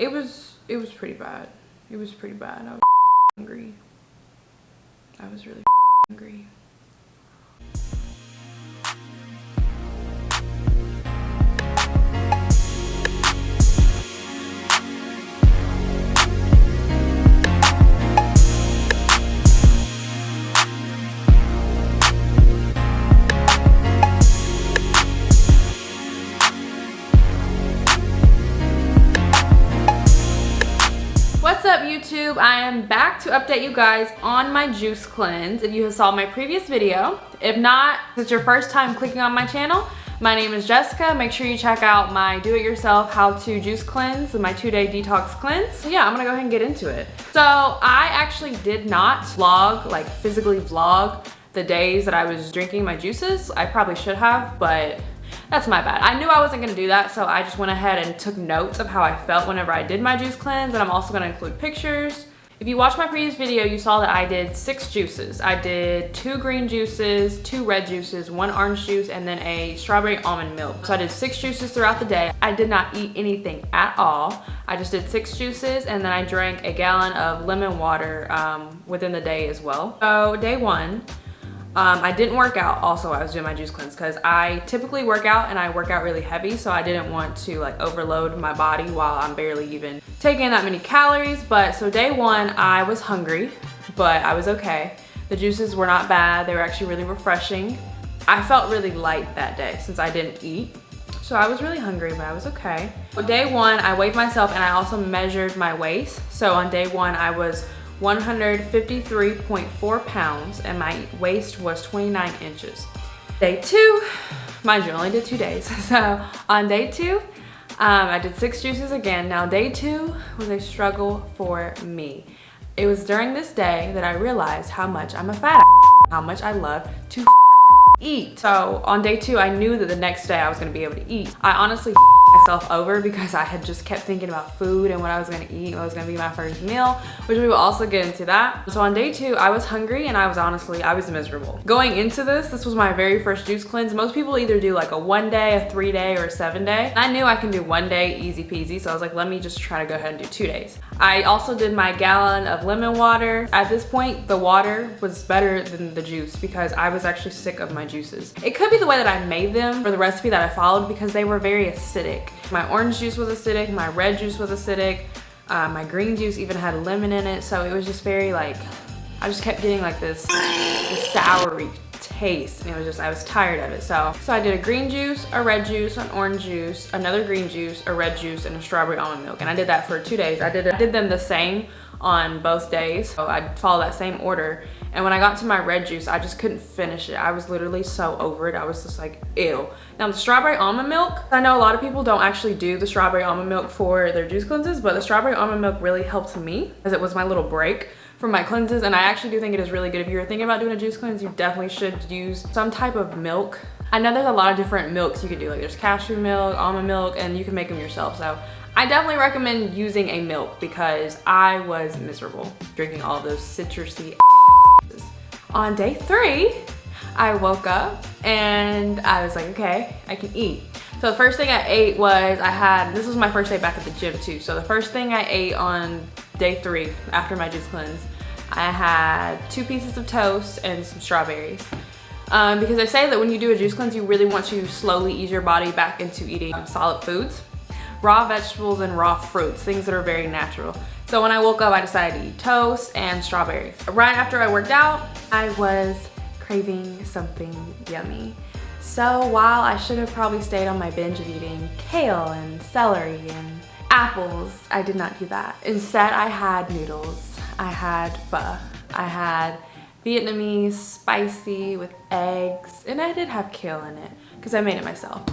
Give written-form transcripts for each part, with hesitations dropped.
It was pretty bad. It was pretty bad. I was hungry. I was really hungry. What's up YouTube? I am back to update you guys on my juice cleanse. If you saw my previous video, if not, if it's your first time clicking on my channel, my name is Jessica. Make sure you check out my do-it-yourself how to juice cleanse, my 2-day detox cleanse. So yeah, I'm gonna go ahead and get into it. So I actually did not vlog, like physically vlog the days that I was drinking my juices. I probably should have, but that's my bad. I knew I wasn't gonna do that, so I just went ahead and took notes of how I felt whenever I did my juice cleanse, and I'm also gonna include pictures. If you watched my previous video, you saw that I did 6 juices. I did 2 green juices, 2 red juices, 1 orange juice, and then a strawberry almond milk. So I did 6 juices throughout the day. I did not eat anything at all. I just did 6 juices, and then I drank a gallon of lemon water within the day as well. So day 1, I didn't work out also while I was doing my juice cleanse because I typically work out and I work out really heavy, so I didn't want to like overload my body while I'm barely even taking that many calories. But so day 1, I was hungry, but I was okay. The juices were not bad. They were actually really refreshing. I felt really light that day since I didn't eat. So I was really hungry, but I was okay. So day 1, I weighed myself and I also measured my waist. So on day 1, I was 153.4 pounds and my waist was 29 inches. Day 2, mind you, I only did 2 days. So on day 2, I did 6 juices again. Now day 2 was a struggle for me. It was during this day that I realized how much I'm a fat how much I love to eat. So on day 2, I knew that the next day I was gonna be able to eat. I honestly myself over because I had just kept thinking about food and what I was gonna eat, what was gonna be my first meal, which we will also get into that. So on day 2, I was hungry and I was miserable. Going into this was my very first juice cleanse. Most people either do like a 1 day, a 3 day, or a 7 day. I knew I can do 1 day easy peasy, so I was like, let me just try to go ahead and do 2 days. I also did my gallon of lemon water. At this point, the water was better than the juice because I was actually sick of my juices. It could be the way that I made them or the recipe that I followed because they were very acidic. My orange juice was acidic, my red juice was acidic, my green juice even had lemon in it, so it was just very like, I just kept getting like this soury taste, and it was just, I was tired of it. So I did a green juice, a red juice, an orange juice, another green juice, a red juice, and a strawberry almond milk, and I did that for 2 days. I did them the same on both days, so I'd follow that same order. And when I got to my red juice, I just couldn't finish it. I was literally so over it. I was just like, ew. Now the strawberry almond milk, I know a lot of people don't actually do the strawberry almond milk for their juice cleanses, but the strawberry almond milk really helped me as it was my little break from my cleanses. And I actually do think it is really good. If you're thinking about doing a juice cleanse, you definitely should use some type of milk. I know there's a lot of different milks you can do. Like there's cashew milk, almond milk, and you can make them yourself. So I definitely recommend using a milk because I was miserable drinking all of those citrusy. On day 3, I woke up and I was like, okay, I can eat. So the first thing I ate was this was my first day back at the gym too. So the first thing I ate on day 3 after my juice cleanse, I had 2 pieces of toast and some strawberries. Because they say that when you do a juice cleanse, you really want to slowly ease your body back into eating solid foods, raw vegetables and raw fruits, things that are very natural. So when I woke up, I decided to eat toast and strawberries. Right after I worked out, I was craving something yummy. So while I should have probably stayed on my binge of eating kale and celery and apples, I did not do that. Instead, I had noodles, I had pho, I had Vietnamese spicy with eggs, and I did have kale in it because I made it myself.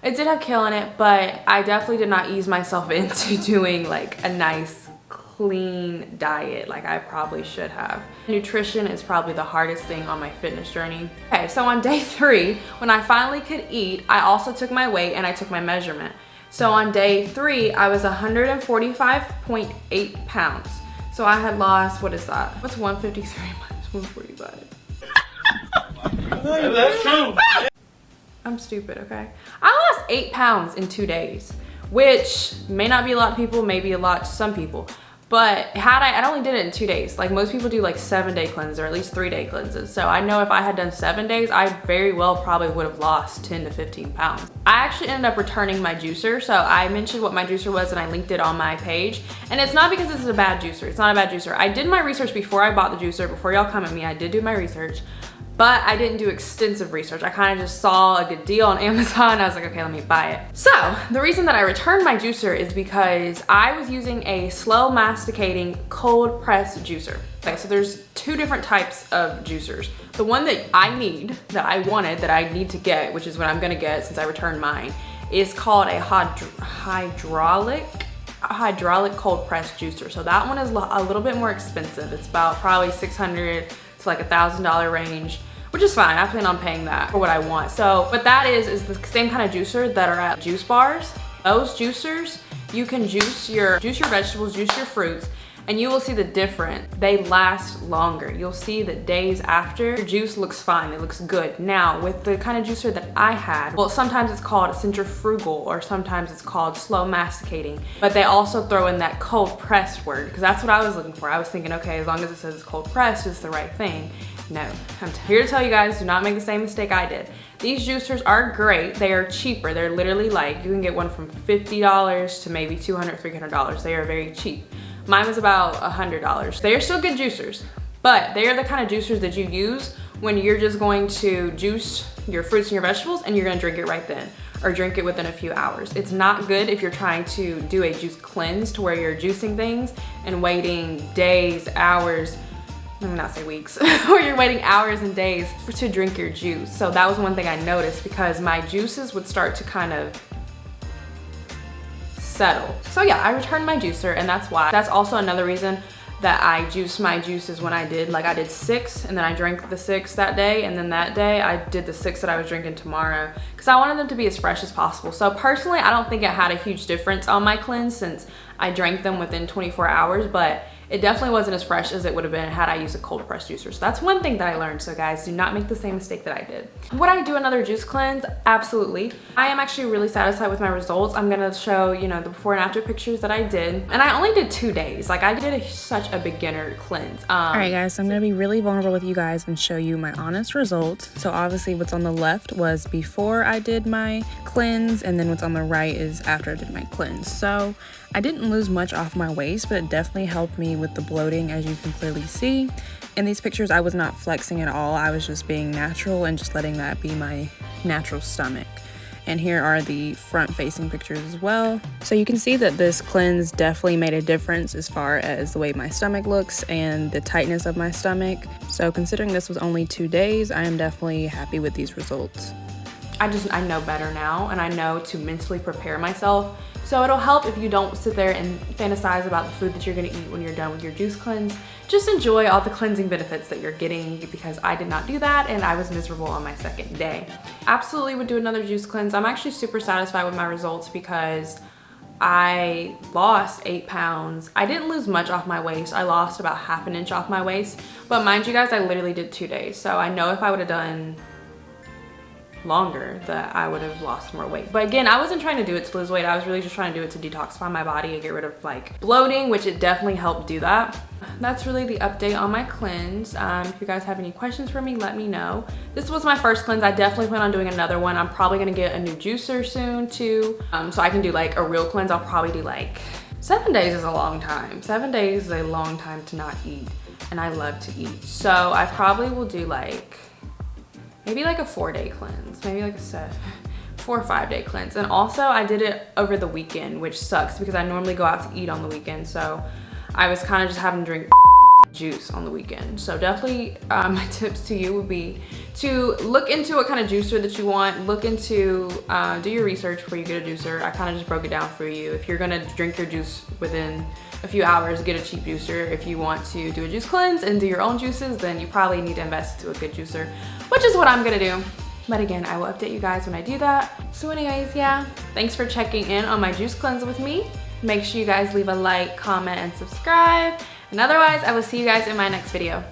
It did have kale in it, but I definitely did not ease myself into doing like a nice clean diet like I probably should have. Nutrition is probably the hardest thing on my fitness journey. Okay, so on day 3, when I finally could eat, I also took my weight and I took my measurement. So on day 3, I was 145.8 pounds. So I had lost, what is that? What's 153 minus 145? That's true. I'm stupid, okay? I lost 8 pounds in 2 days, which may not be a lot to people, maybe a lot to some people. But I only did it in 2 days. Like most people do like 7-day cleanses or at least 3-day cleanses. So I know if I had done 7 days, I very well probably would have lost 10 to 15 pounds. I actually ended up returning my juicer. So I mentioned what my juicer was and I linked it on my page. And it's not because this is a bad juicer. It's not a bad juicer. I did my research before I bought the juicer. Before y'all come at me, I did do my research. But I didn't do extensive research. I kind of just saw a good deal on Amazon. I was like, okay, let me buy it. So the reason that I returned my juicer is because I was using a slow masticating cold press juicer. Okay, so there's 2 different types of juicers. The one that I need, that I wanted, that I need to get, which is what I'm gonna get since I returned mine, is called a hydraulic cold press juicer. So that one is a little bit more expensive. It's about probably $600 to like $1,000 range, which is fine. I plan on paying that for what I want. So what that is the same kind of juicer that are at juice bars. Those juicers, you can juice your vegetables, juice your fruits, and you will see the difference. They last longer. You'll see that days after, your juice looks fine, it looks good. Now, with the kind of juicer that I had, well, sometimes it's called centrifugal or sometimes it's called slow masticating, but they also throw in that cold press word because that's what I was looking for. I was thinking, okay, as long as it says it's cold pressed, it's the right thing. No, I'm here to tell you guys, do not make the same mistake I did. These juicers are great. They are cheaper. They're literally like, you can get one from $50 to maybe $200, $300. They are very cheap. Mine was about $100. They are still good juicers, but they are the kind of juicers that you use when you're just going to juice your fruits and your vegetables and you're gonna drink it right then or drink it within a few hours. It's not good if you're trying to do a juice cleanse to where you're juicing things and waiting days, hours, let me not say weeks, where you're waiting hours and days to drink your juice. So that was one thing I noticed because my juices would start to kind of settle. So yeah, I returned my juicer and that's why. That's also another reason that I juiced my juices when I did. Like I did 6 and then I drank the 6 that day and then that day I did the 6 that I was drinking tomorrow because I wanted them to be as fresh as possible. So personally, I don't think it had a huge difference on my cleanse since I drank them within 24 hours, but it definitely wasn't as fresh as it would have been had I used a cold press juicer. So that's one thing that I learned. So guys, do not make the same mistake that I did. Would I do another juice cleanse? Absolutely. I am actually really satisfied with my results. I'm gonna show, you know, the before and after pictures that I did. And I only did 2 days. Like I did such a beginner cleanse. All right guys, so I'm gonna be really vulnerable with you guys and show you my honest results. So obviously what's on the left was before I did my cleanse and then what's on the right is after I did my cleanse. So I didn't lose much off my waist, but it definitely helped me with the bloating, as you can clearly see. In these pictures, I was not flexing at all. I was just being natural and just letting that be my natural stomach. And here are the front-facing pictures as well. So you can see that this cleanse definitely made a difference as far as the way my stomach looks and the tightness of my stomach. So considering this was only 2 days, I am definitely happy with these results. I know better now and I know to mentally prepare myself. So it'll help if you don't sit there and fantasize about the food that you're gonna eat when you're done with your juice cleanse. Just enjoy all the cleansing benefits that you're getting because I did not do that and I was miserable on my 2nd day. Absolutely would do another juice cleanse. I'm actually super satisfied with my results because I lost 8 pounds. I didn't lose much off my waist. I lost about ½ inch off my waist. But mind you guys, I literally did 2 days. So I know if I would have done longer that I would have lost more weight. But again, I wasn't trying to do it to lose weight. I was really just trying to do it to detoxify my body and get rid of like bloating, which it definitely helped do that. That's really the update on my cleanse. If you guys have any questions for me, let me know. This was my first cleanse. I definitely plan on doing another one. I'm probably gonna get a new juicer soon too. So I can do like a real cleanse. I'll probably do like 7 days is a long time. 7 days is a long time to not eat. And I love to eat. So I probably will do like maybe like a 4-day cleanse, maybe like a 4 or 5 day cleanse. And also I did it over the weekend, which sucks because I normally go out to eat on the weekend. So I was kind of just having to drink juice on the weekend. So definitely my tips to you would be to look into what kind of juicer that you want. Look into, do your research before you get a juicer. I kind of just broke it down for you. If you're gonna drink your juice within a few hours, get a cheap juicer. If you want to do a juice cleanse and do your own juices, then you probably need to invest into a good juicer, which is what I'm gonna do. But again, I will update you guys when I do that. So anyways, yeah, thanks for checking in on my juice cleanse with me. Make sure you guys leave a like, comment, and subscribe. And otherwise, I will see you guys in my next video.